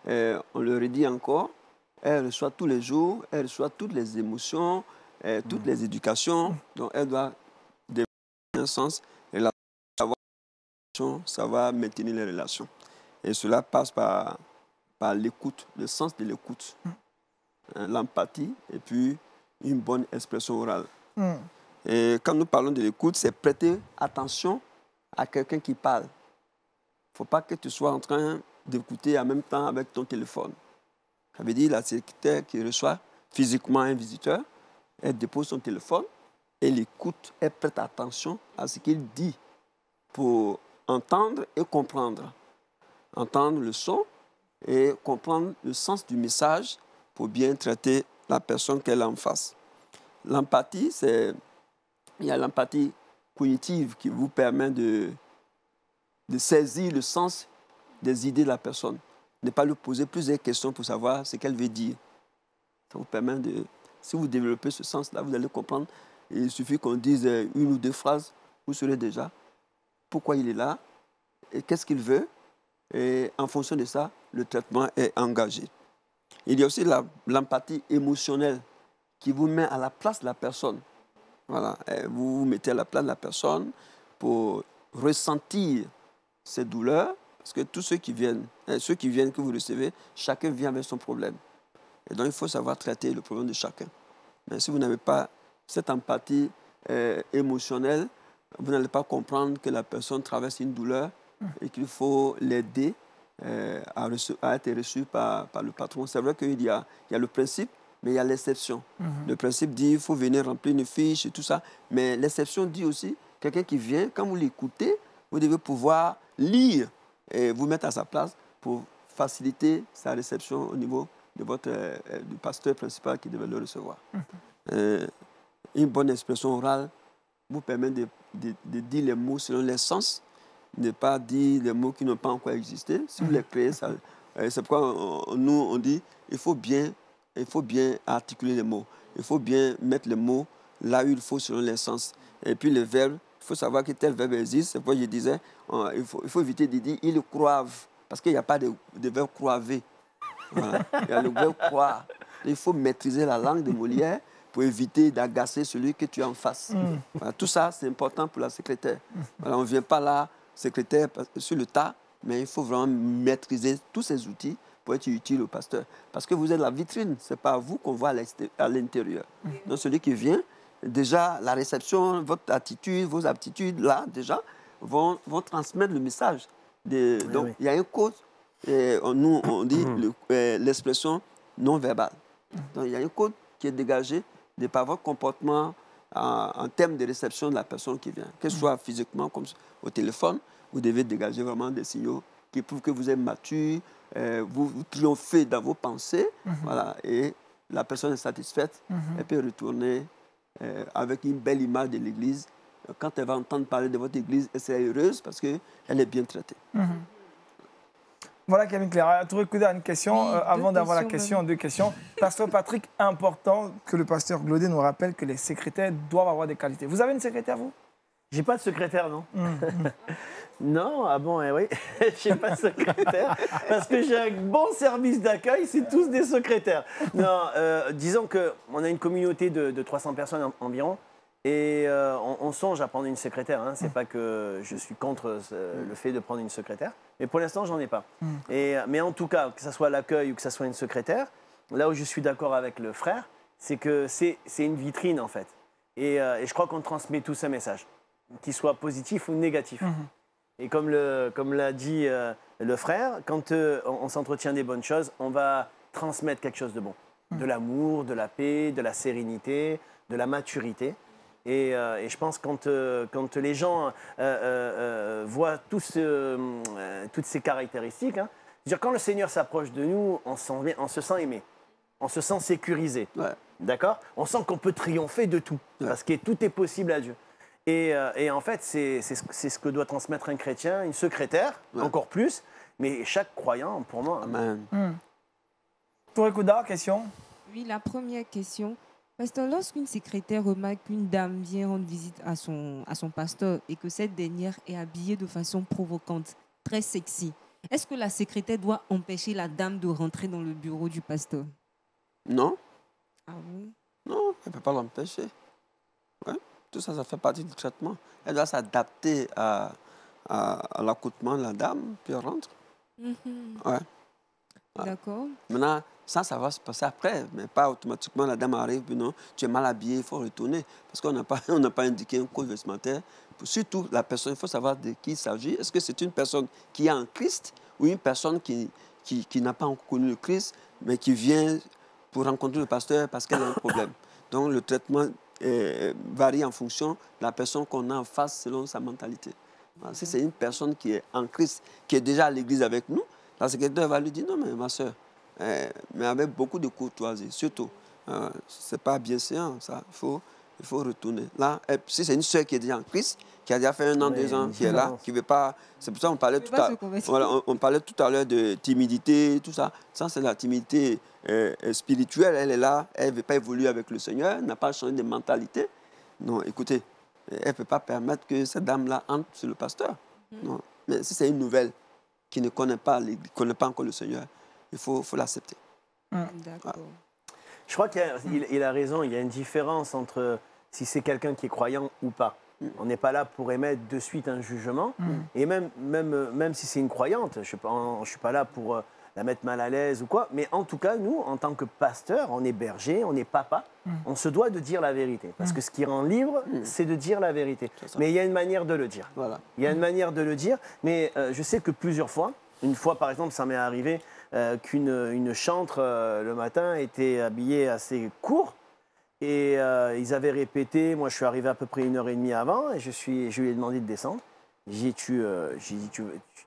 on le redit encore. Elle reçoit tous les jours, elle reçoit toutes les émotions, toutes les éducations. Donc, elle doit développer un sens relationnel, savoir maintenir les relations. Et cela passe par l'écoute, le sens de l'écoute, l'empathie et puis une bonne expression orale. Et quand nous parlons de l'écoute, c'est prêter attention à quelqu'un qui parle. Il ne faut pas que tu sois en train d'écouter en même temps avec ton téléphone. Ça veut dire la secrétaire qui reçoit physiquement un visiteur, elle dépose son téléphone, elle écoute, elle prête attention à ce qu'il dit pour entendre et comprendre. Entendre le son et comprendre le sens du message pour bien traiter la personne qu'elle a en face. L'empathie, il y a l'empathie cognitive qui vous permet de saisir le sens des idées de la personne. Ne pas lui poser plusieurs questions pour savoir ce qu'elle veut dire. Ça vous permet de... Si vous développez ce sens-là, vous allez comprendre. Il suffit qu'on dise une ou deux phrases, vous saurez déjà pourquoi il est là et qu'est-ce qu'il veut. Et en fonction de ça, le traitement est engagé. Il y a aussi l'empathie émotionnelle qui vous met à la place de la personne. Voilà. Vous vous mettez à la place de la personne pour ressentir ses douleurs, parce que tous ceux qui viennent que vous recevez, chacun vient avec son problème. Et donc, il faut savoir traiter le problème de chacun. Mais si vous n'avez pas cette empathie émotionnelle, vous n'allez pas comprendre que la personne traverse une douleur et qu'il faut l'aider à être reçu par le patron. C'est vrai qu'il y a le principe, mais il y a l'exception. Le principe dit qu'il faut venir remplir une fiche et tout ça. Mais l'exception dit aussi, quelqu'un qui vient, quand vous l'écoutez, vous devez pouvoir lire et vous mettre à sa place pour faciliter sa réception au niveau de du pasteur principal qui devait le recevoir. Une bonne expression orale vous permet de dire les mots selon les sens, ne pas dire les mots qui n'ont pas encore existé. Si vous les créez, c'est pourquoi nous, on dit il faut bien articuler les mots. Il faut bien mettre les mots là où il faut selon les sens. Et puis les verbes, il faut savoir que tel verbe existe. C'est pourquoi je disais, il faut éviter de dire ils croivent. Parce qu'il n'y a pas de verbe croiver. Voilà. Il y a le verbe croire. Il faut maîtriser la langue de Molière pour éviter d'agacer celui que tu as en face. Voilà. Tout ça, c'est important pour la secrétaire. Voilà, on ne vient pas là, secrétaire, sur le tas, mais il faut vraiment maîtriser tous ces outils pour être utile au pasteur. Parce que vous êtes la vitrine, ce n'est pas vous qu'on voit à l'intérieur. Donc celui qui vient, déjà, la réception, votre attitude, vos aptitudes, là, déjà, vont transmettre le message. Donc, il y a un code, et nous, on dit l'expression non verbale. Donc, il y a un code qui est dégagé de par votre comportement en termes de réception de la personne qui vient. Que ce soit physiquement, comme au téléphone, vous devez dégager vraiment des signaux qui prouvent que vous êtes mature, vous triomphez dans vos pensées, voilà, et la personne est satisfaite, elle peut retourner avec une belle image de l'Église. Quand elle va entendre parler de votre Église, elle sera heureuse parce qu'elle est bien traitée. Voilà, Kevin Claire. Touré Kouda a une question. Oui, avant d'avoir la question, même. 2 questions. Pasteur Patrick, important que le pasteur Glaudet nous rappelle que les secrétaires doivent avoir des qualités. Vous avez une secrétaire, vous? J'ai pas de secrétaire, non. Non, ah bon, oui, j'ai pas de secrétaire, parce que j'ai un bon service d'accueil, c'est tous des secrétaires. Non, disons qu'on a une communauté de 300 personnes environ, et on songe à prendre une secrétaire. Hein. C'est pas que je suis contre le fait de prendre une secrétaire, mais pour l'instant, j'en ai pas. Mais en tout cas, que ce soit l'accueil ou que ce soit une secrétaire, là où je suis d'accord avec le frère, c'est que c'est une vitrine, en fait. Et je crois qu'on transmet tous un message, qu'il soit positif ou négatif. Et comme l'a dit le frère, quand on s'entretient des bonnes choses, on va transmettre quelque chose de bon. De l'amour, de la paix, de la sérénité, de la maturité. Et je pense que quand les gens voient toutes ces caractéristiques, hein, c'est-à-dire quand le Seigneur s'approche de nous, on se sent aimé, on se sent sécurisé. Ouais. D'accord ? On sent qu'on peut triompher de tout, parce que tout est possible à Dieu. Et en fait, c'est ce que doit transmettre un chrétien, une secrétaire, encore plus, mais chaque croyant, pour moi. Amen. Touré Kouda, question. Oui, la première question. Pasteur, lorsqu'une secrétaire remarque qu'une dame vient rendre visite à son pasteur et que cette dernière est habillée de façon provocante, très sexy, est-ce que la secrétaire doit empêcher la dame de rentrer dans le bureau du pasteur? Non, Ah bon? non, elle ne peut pas l'empêcher. Ouais. Tout ça, ça fait partie du traitement. Elle doit s'adapter à l'accoutrement de la dame, puis elle rentre. Ouais. D'accord. Maintenant, ça va se passer après, mais pas automatiquement. La dame arrive, puis non, tu es mal habillé, il faut retourner. Parce qu'on n'a pas indiqué un code vestimentaire. Surtout, la personne, il faut savoir de qui il s'agit. Est-ce que c'est une personne qui est en Christ ou une personne qui n'a pas encore connu le Christ, mais qui vient pour rencontrer le pasteur parce qu'elle a un problème. Donc, le traitement varie en fonction de la personne qu'on a en face selon sa mentalité. Alors, si c'est une personne qui est en Christ, qui est déjà à l'église avec nous, la secrétaire va lui dire, non, mais ma soeur, mais avec beaucoup de courtoisie, surtout. Ce n'est pas bien séant, ça. Il faut retourner. Là, si c'est une soeur qui est déjà en Christ, qui a déjà fait 1 an, 2 ans, qui est là, qui ne veut pas... C'est pour ça qu'on parlait on parlait tout à l'heure de timidité, tout ça. Ça, c'est la timidité spirituelle. Elle est là, elle ne veut pas évoluer avec le Seigneur, n'a pas changé de mentalité. Non, écoutez, elle ne peut pas permettre que cette dame-là entre sur le pasteur. Non. Mais si c'est une nouvelle qui ne connaît pas encore le Seigneur, il faut l'accepter. D'accord. Je crois qu'il a raison, il y a une différence entre si c'est quelqu'un qui est croyant ou pas. On n'est pas là pour émettre de suite un jugement. Et même si c'est une croyante, je ne suis pas là pour la mettre mal à l'aise ou quoi. Mais en tout cas, nous, en tant que pasteur, on est berger, on est papa, on se doit de dire la vérité. Parce que ce qui rend libre, c'est de dire la vérité. Mais il y a une manière de le dire. Voilà. Il y a une manière de le dire. Mais je sais que plusieurs fois, une fois par exemple, ça m'est arrivé qu'une chantre le matin était habillée assez court. Et ils avaient répété, moi je suis arrivé à peu près 1h30 avant, et je lui ai demandé de descendre. J'ai dit,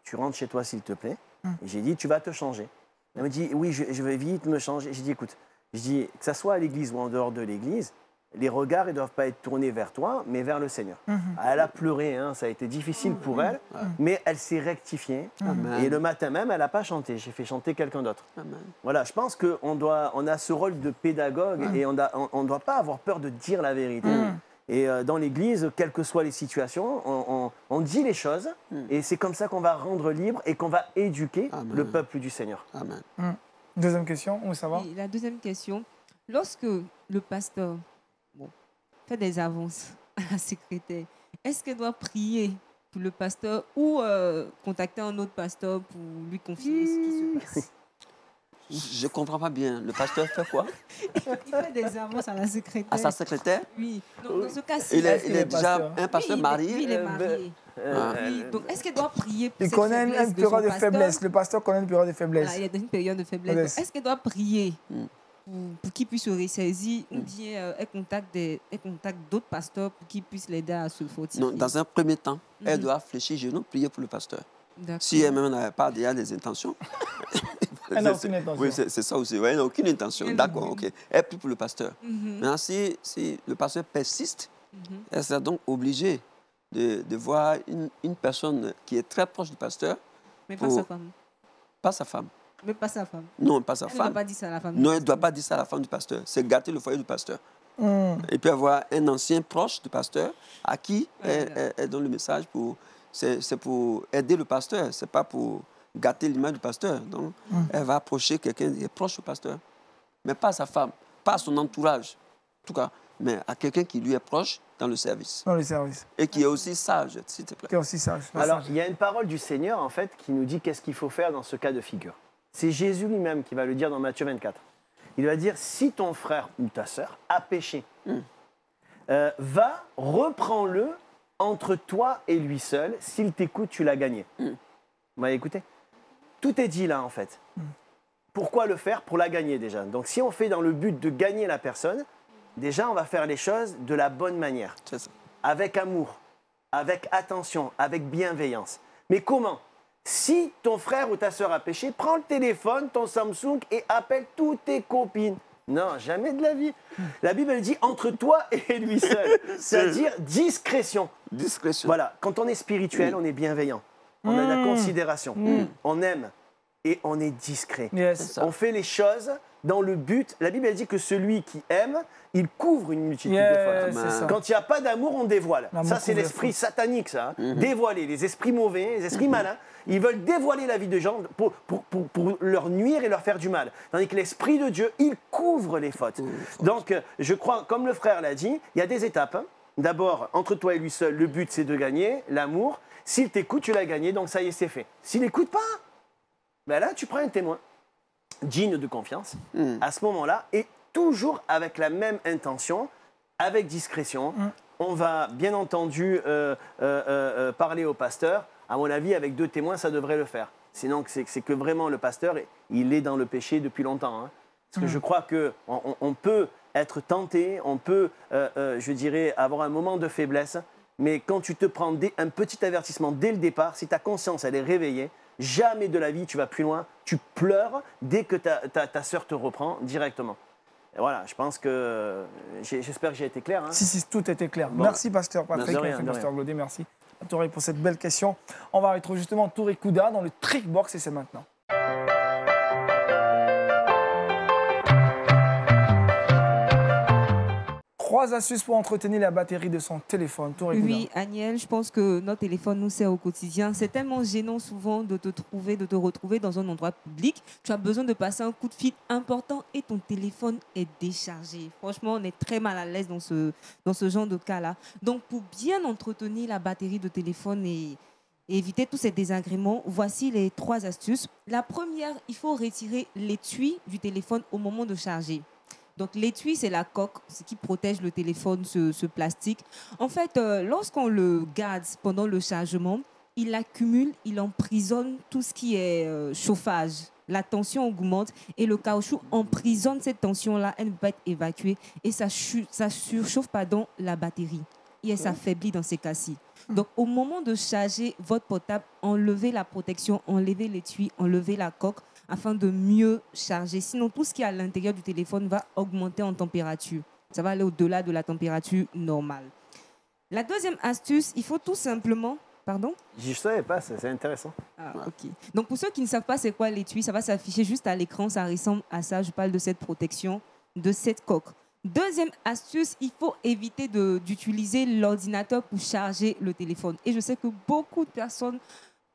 tu rentres chez toi s'il te plaît. Et j'ai dit, tu vas te changer. Elle me dit, oui, je vais vite me changer. J'ai dit, écoute, que ça soit à l'église ou en dehors de l'église, les regards ne doivent pas être tournés vers toi, mais vers le Seigneur. Elle a pleuré, hein, ça a été difficile pour elle, mais elle s'est rectifiée. Amen. Et le matin même, elle n'a pas chanté. J'ai fait chanter quelqu'un d'autre. Amen. Voilà, je pense qu'on a ce rôle de pédagogue et on ne doit pas avoir peur de dire la vérité. Et dans l'Église, quelles que soient les situations, on dit les choses et c'est comme ça qu'on va rendre libre et qu'on va éduquer Amen. le peuple du Seigneur. Amen. Deuxième question, où ça va? Et la deuxième question, lorsque le pasteur fait des avances à la secrétaire, est-ce qu'elle doit prier pour le pasteur ou contacter un autre pasteur pour lui confier ce qui se passe? Je ne comprends pas bien. Le pasteur fait quoi? Il fait des avances à la secrétaire. À sa secrétaire? Oui. Donc, dans ce cas-ci, Il est est déjà pasteur. un pasteur oui, marié? Oui, il est marié. Ah. Oui. Donc, est-ce qu'elle doit prier pour Il cette connaît faiblesse une de son période de pasteur? faiblesse. Le pasteur connaît une période de faiblesse. Voilà, il y a une période de faiblesse. Faiblesse. Donc, est-ce qu'elle doit prier pour qu'il puisse se ressaisir ou bien elle contacte d'autres pasteurs pour qu'ils puissent l'aider à se fortifier? Non, dans un premier temps, elle doit fléchir genoux, prier pour le pasteur. D'accord. Si elle-même n'avait pas déjà des intentions. Elle n'a aucune intention. Oui, c'est ça aussi. Ouais, elle n'a aucune intention. D'accord, ok. Elle prie pour le pasteur. Mhm. Maintenant, si le pasteur persiste, elle sera donc obligée de voir une personne qui est très proche du pasteur, Mais pas pour- sa femme. pas sa femme. Mais pas sa femme. Non, pas sa Elle ne doit femme. pas dire ça à la femme. Non, elle ne doit pas dire ça à la femme du pasteur. C'est gâter le foyer du pasteur. Et puis avoir un ancien proche du pasteur à qui elle donne le message pour... C'est pour aider le pasteur, ce n'est pas pour gâter l'image du pasteur. Donc, elle va approcher quelqu'un qui est proche du pasteur, mais pas sa femme, pas son entourage, en tout cas, mais à quelqu'un qui lui est proche dans le service Dans le service. et qui est aussi sage, s'il te plaît. Qui est aussi sage. Alors, il y a une parole du Seigneur, en fait, qui nous dit qu'est-ce qu'il faut faire dans ce cas de figure. C'est Jésus lui-même qui va le dire dans Matthieu 24. Il va dire, si ton frère ou ta sœur a péché, va, reprends-le entre toi et lui seul. S'il t'écoute, tu l'as gagné. Vous m'avez écouté? Tout est dit là, en fait. Pourquoi le faire? Pour la gagner déjà. Donc, si on fait dans le but de gagner la personne, déjà, on va faire les choses de la bonne manière. C'est ça. Avec amour, avec attention, avec bienveillance. Mais comment? Si ton frère ou ta sœur a péché, prends le téléphone, ton Samsung et appelle toutes tes copines. Non, jamais de la vie. La Bible elle dit entre toi et lui seul. C'est-à-dire discrétion. Discrétion. Voilà, quand on est spirituel, on est bienveillant. On a de la considération. On aime et on est discret. Yes. ça. On fait les choses dans le but. La Bible elle dit que celui qui aime, il couvre une multitude de Yes, fautes. c'est ça. Quand il n'y a pas d'amour, on dévoile. L'amour Ça, c'est couvre l'esprit les fautes. satanique, ça. Dévoiler. Les esprits mauvais, les esprits malins, ils veulent dévoiler la vie de gens pour leur nuire et leur faire du mal. Tandis que l'esprit de Dieu, il couvre les fautes. Donc, je crois, comme le frère l'a dit, il y a des étapes. Hein. D'abord, entre toi et lui seul, le but, c'est de gagner, l'amour. S'il t'écoute, tu l'as gagné, donc ça y est, c'est fait. S'il n'écoute pas, ben là, tu prends un témoin digne de confiance à ce moment-là, et toujours avec la même intention, avec discrétion. On va bien entendu parler au pasteur. À mon avis, avec 2 témoins, ça devrait le faire. Sinon, c'est que vraiment le pasteur, il est dans le péché depuis longtemps. Hein. Parce que je crois qu'on peut être tenté, on peut, je dirais, avoir un moment de faiblesse, mais quand tu te prends un petit avertissement dès le départ, si ta conscience elle est réveillée, jamais de la vie tu vas plus loin, tu pleures dès que ta sœur te reprend directement. Et voilà, je pense que j'espère que j'ai été clair. Hein. Si, tout était clair. Bon. Merci, pasteur Patrick. De rien, Merci, de pasteur rien. Glodé. Merci à Touré pour cette belle question. On va retrouver justement Touré Kouda dans le Trick Box et c'est maintenant. Trois astuces pour entretenir la batterie de son téléphone. Touré Kouda. Oui, Agnel, je pense que notre téléphone nous sert au quotidien. C'est tellement gênant souvent de te retrouver dans un endroit public. Tu as besoin de passer un coup de fil important et ton téléphone est déchargé. Franchement, on est très mal à l'aise dans ce genre de cas-là. Donc, pour bien entretenir la batterie de téléphone et éviter tous ces désagréments, voici les 3 astuces. La première, il faut retirer l'étui du téléphone au moment de charger. Donc, l'étui, c'est la coque, ce qui protège le téléphone, ce plastique. En fait, lorsqu'on le garde pendant le chargement, il accumule, il emprisonne tout ce qui est chauffage. La tension augmente et le caoutchouc emprisonne cette tension-là. Elle ne peut pas être évacuée et ça surchauffe la batterie. Et elle s'affaiblit dans ces cas-ci. Donc, au moment de charger votre portable, enlevez la protection, enlevez l'étui, enlevez la coque, afin de mieux charger. Sinon, tout ce qui est à l'intérieur du téléphone va augmenter en température. Ça va aller au-delà de la température normale. La deuxième astuce, il faut tout simplement... Pardon? Je ne savais pas, c'est intéressant. Ah, ok. Donc, pour ceux qui ne savent pas c'est quoi l'étui, ça va s'afficher juste à l'écran. Ça ressemble à ça. Je parle de cette protection, de cette coque. Deuxième astuce, il faut éviter d'utiliser l'ordinateur pour charger le téléphone. Et je sais que beaucoup de personnes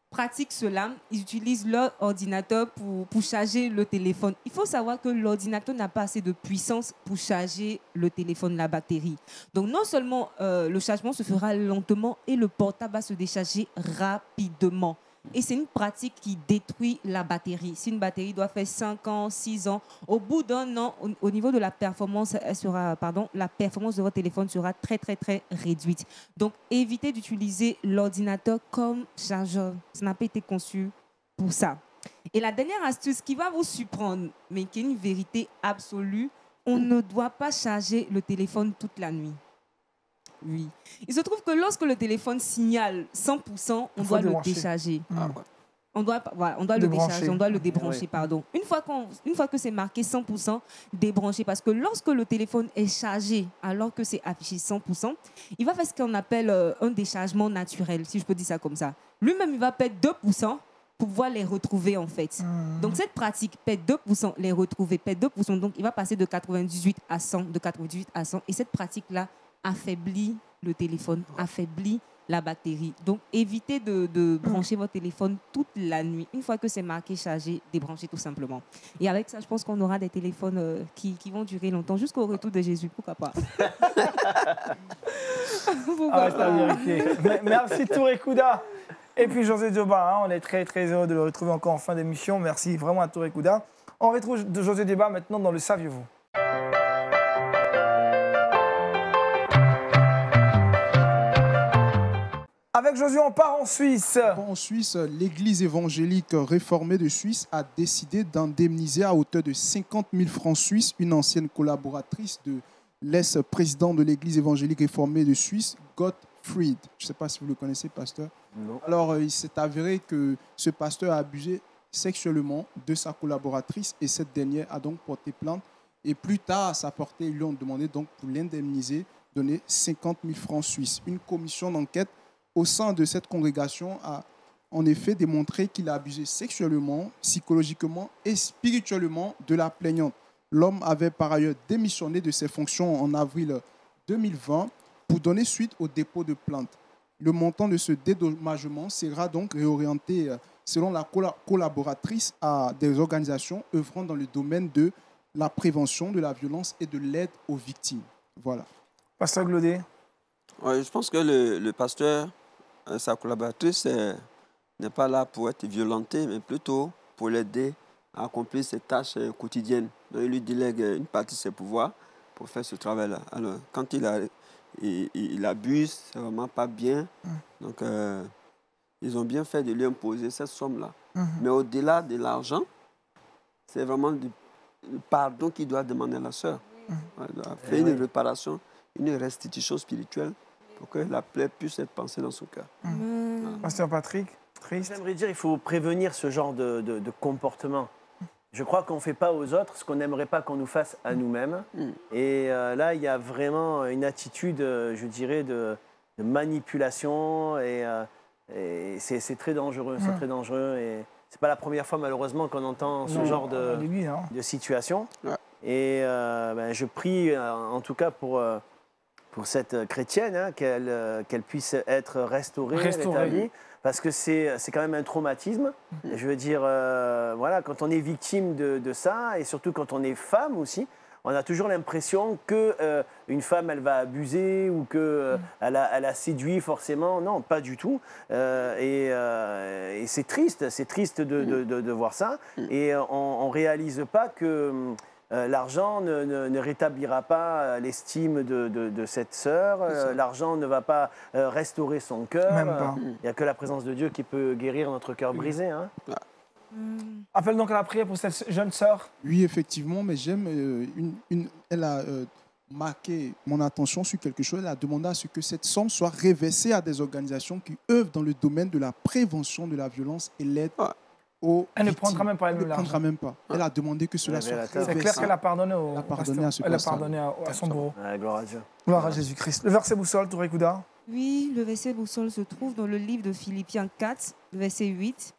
pratiquent cela. Ils utilisent leur ordinateur pour charger le téléphone. Il faut savoir que l'ordinateur n'a pas assez de puissance pour charger le téléphone, la batterie. Donc, non seulement le chargement se fera lentement et le portable va se décharger rapidement. Et c'est une pratique qui détruit la batterie. Si une batterie doit faire 5 ans, 6 ans, au bout d'un an, au niveau de la performance, la performance de votre téléphone sera très, très, très réduite. Donc, évitez d'utiliser l'ordinateur comme chargeur. Ça n'a pas été conçu pour ça. Et la dernière astuce qui va vous surprendre, mais qui est une vérité absolue, on ne doit pas charger le téléphone toute la nuit. Oui. Il se trouve que lorsque le téléphone signale 100%, on doit le décharger. On doit le décharger, on doit le débrancher, pardon. Une fois que c'est marqué 100%, débrancher. Parce que lorsque le téléphone est chargé, alors que c'est affiché 100%, il va faire ce qu'on appelle un déchargement naturel, si je peux dire ça comme ça. Lui-même, il va perdre 2% pour pouvoir les retrouver, en fait. Donc, cette pratique, perd 2%, les retrouver, perd 2%. Donc, il va passer de 98 à 100, de 98 à 100. Et cette pratique-là affaiblit le téléphone, affaiblit la batterie. Donc, évitez de brancher votre téléphone toute la nuit. Une fois que c'est marqué chargé, débranchez tout simplement. Et avec ça, je pense qu'on aura des téléphones qui vont durer longtemps, jusqu'au retour de Jésus. Pourquoi pas? Pourquoi pas? Vérifier. Merci Touré Kouda. Et puis José Dioba, on est très très heureux de le retrouver encore en fin d'émission. Merci vraiment à Touré Kouda. On retrouve José Dioba maintenant dans le Saviez-vous? Avec Josué, on part en Suisse. En Suisse, l'Église évangélique réformée de Suisse a décidé d'indemniser à hauteur de 50 000 francs suisses une ancienne collaboratrice de l'ex-président de l'Église évangélique réformée de Suisse, Gottfried. Je ne sais pas si vous le connaissez, pasteur. Non. Alors, il s'est avéré que ce pasteur a abusé sexuellement de sa collaboratrice et cette dernière a donc porté plainte. Et plus tard, à sa portée, ils lui ont demandé donc pour l'indemniser, donner 50 000 francs suisses. Une commission d'enquête au sein de cette congrégation a en effet démontré qu'il a abusé sexuellement, psychologiquement et spirituellement de la plaignante. L'homme avait par ailleurs démissionné de ses fonctions en avril 2020 pour donner suite au dépôt de plainte. Le montant de ce dédommagement sera donc réorienté selon la collaboratrice à des organisations œuvrant dans le domaine de la prévention de la violence et de l'aide aux victimes. Voilà. Pasteur Glaudet. Ouais, je pense que le pasteur, sa collaboratrice, n'est pas là pour être violenté, mais plutôt pour l'aider à accomplir ses tâches quotidiennes. Donc, il lui délègue une partie de ses pouvoirs pour faire ce travail-là. Alors, quand il abuse, c'est vraiment pas bien. Donc, ils ont bien fait de lui imposer cette somme-là. Mais au-delà de l'argent, c'est vraiment le pardon qu'il doit demander à la sœur. Il doit faire une réparation, une restitution spirituelle pour que la plaie puisse être pansée dans son cœur. Pasteur Patrick, triste. J'aimerais dire qu'il faut prévenir ce genre de comportement. Je crois qu'on ne fait pas aux autres ce qu'on n'aimerait pas qu'on nous fasse à nous-mêmes. Et là, il y a vraiment une attitude, je dirais, de manipulation. Et c'est très dangereux. C'est très dangereux. Et ce n'est pas la première fois, malheureusement, qu'on entend ce genre de situation. Ouais. Et je prie, en tout cas, pour cette chrétienne, qu'elle puisse être restaurée. Rétablie. Parce que c'est quand même un traumatisme. Je veux dire, voilà, quand on est victime de ça, et surtout quand on est femme aussi, on a toujours l'impression qu'une femme, elle va abuser ou qu'elle a séduit forcément. Non, pas du tout. Et c'est triste de voir ça. Et on ne réalise pas que l'argent ne rétablira pas l'estime de cette sœur. L'argent ne va pas restaurer son cœur. Il n'y a que la présence de Dieu qui peut guérir notre cœur brisé. Hein. Appelle donc à la prière pour cette jeune sœur. Oui, effectivement, mais j'aime elle a marqué mon attention sur quelque chose. Elle a demandé à ce que cette somme soit reversée à des organisations qui œuvrent dans le domaine de la prévention de la violence et l'aide aux Elle ne victimes. prendra même pas Elle ne elle-même prendra l'argent. même pas. Elle a demandé que cela soit Révélateur. C'est clair reversé. qu'elle a pardonné Elle a pardonné à ce Elle a pasteur. pardonné à son bourreau. Ouais, gloire à Dieu. Gloire à Jésus-Christ. Le verset boussole, Touré Kouda. Oui, le verset boussole se trouve dans le livre de Philippiens 4, verset 8.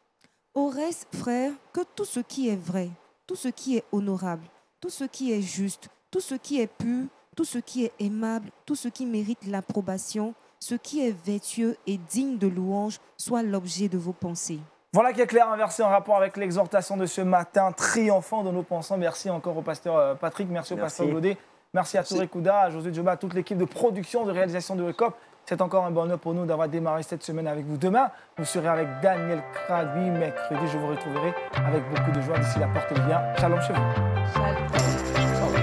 Au reste, frères, que tout ce qui est vrai, tout ce qui est honorable, tout ce qui est juste, tout ce qui est pur, tout ce qui est aimable, tout ce qui mérite l'approbation, ce qui est vertueux et digne de louange, soit l'objet de vos pensées. Voilà qui est clair, un verset en rapport avec l'exhortation de ce matin, triomphant de nos pensées. Merci encore au pasteur Patrick, merci au pasteur Godet, merci à Touré Kouda, à Josué Djoba, à toute l'équipe de production, de réalisation de Wake Up. C'est encore un bonheur pour nous d'avoir démarré cette semaine avec vous. Demain, vous serez avec Daniel Kragui. Mercredi, je vous retrouverai avec beaucoup de joie. D'ici là, portez-le bien. Shalom chez vous. Shalom.